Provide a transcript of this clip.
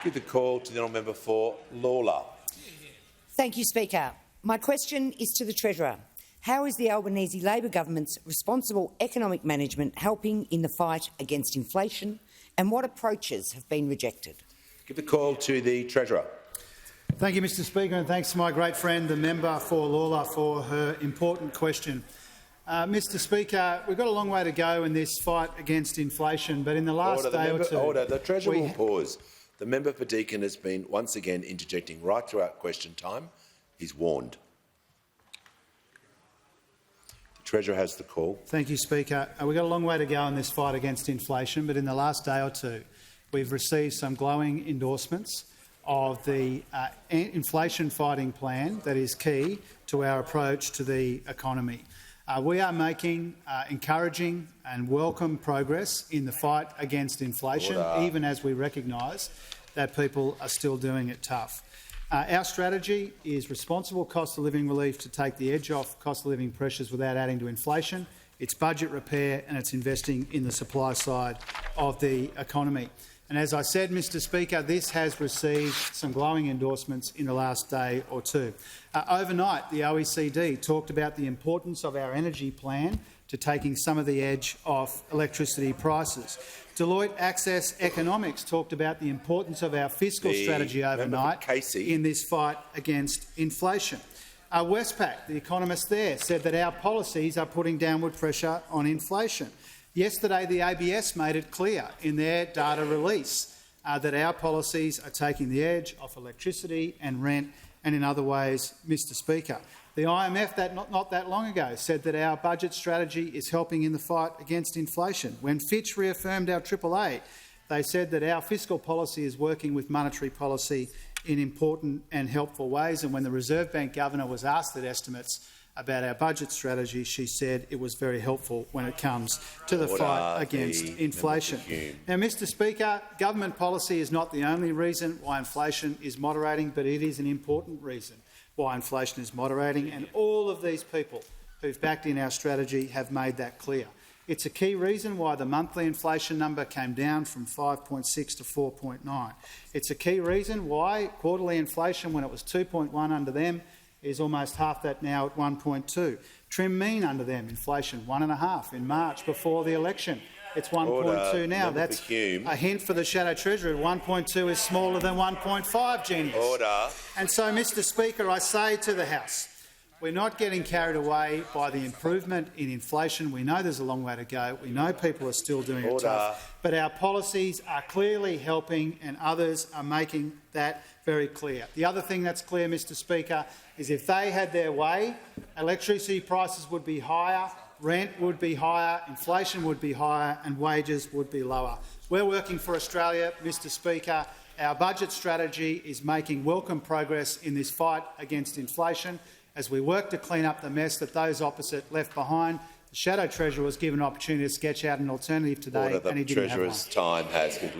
Give the call to the honourable member for Lawler. Thank you, Speaker. My question is to the Treasurer. How is the Albanese Labor government's responsible economic management helping in the fight against inflation, and what approaches have been rejected? Give the call to the Treasurer. Thank you, Mr Speaker, and thanks to my great friend, the member for Lawler, for her important question. Mr Speaker, we've got a long way to go in this fight against inflation, but in the last day or two— Order. The Treasurer will pause. The member for Deakin has been once again interjecting right throughout question time. He's warned. The Treasurer has the call. Thank you, Speaker. We've got a long way to go in this fight against inflation, but in the last day or two we've received some glowing endorsements of the inflation fighting plan that is key to our approach to the economy. We are making encouraging and welcome progress in the fight against inflation, even as we recognise that people are still doing it tough. Our strategy is responsible cost of living relief to take the edge off cost of living pressures without adding to inflation. It's budget repair, and it's investing in the supply side of the economy. And as I said, Mr Speaker, this has received some glowing endorsements in the last day or two. Overnight, the OECD talked about the importance of our energy plan to taking some of the edge off electricity prices. Deloitte Access Economics talked about the importance of our fiscal strategy overnight in this fight against inflation. Westpac, the economist there, said that our policies are putting downward pressure on inflation. Yesterday, the ABS made it clear in their data release that our policies are taking the edge off electricity and rent, and in other ways, Mr Speaker. The IMF not that long ago said that our budget strategy is helping in the fight against inflation. When Fitch reaffirmed our AAA, they said that our fiscal policy is working with monetary policy in important and helpful ways. And when the Reserve Bank Governor was asked at estimates about our budget strategy, she said it was very helpful when it comes to the fight against inflation. Now, Mr Speaker, government policy is not the only reason why inflation is moderating, but it is an important reason why inflation is moderating, and all of these people who've backed in our strategy have made that clear. It's a key reason why the monthly inflation number came down from 5.6 to 4.9. It's a key reason why quarterly inflation, when it was 2.1 under them, is almost half that now at 1.2. Trim mean under them, inflation 1.5 in March before the election. It's 1.2 now. That's a hint for the Shadow Treasurer. 1.2 is smaller than 1.5, genius. And so, Mr Speaker, I say to the House, we're not getting carried away by the improvement in inflation. We know there's a long way to go. We know people are still doing it tough. But our policies are clearly helping, and others are making that very clear. The other thing that's clear, Mr Speaker, is if they had their way, electricity prices would be higher, rent would be higher, inflation would be higher, and wages would be lower. We're working for Australia, Mr Speaker. Our budget strategy is making welcome progress in this fight against inflation as we work to clean up the mess that those opposite left behind. The Shadow Treasurer was given an opportunity to sketch out an alternative today, and he didn't have one. The Treasurer's time has concluded.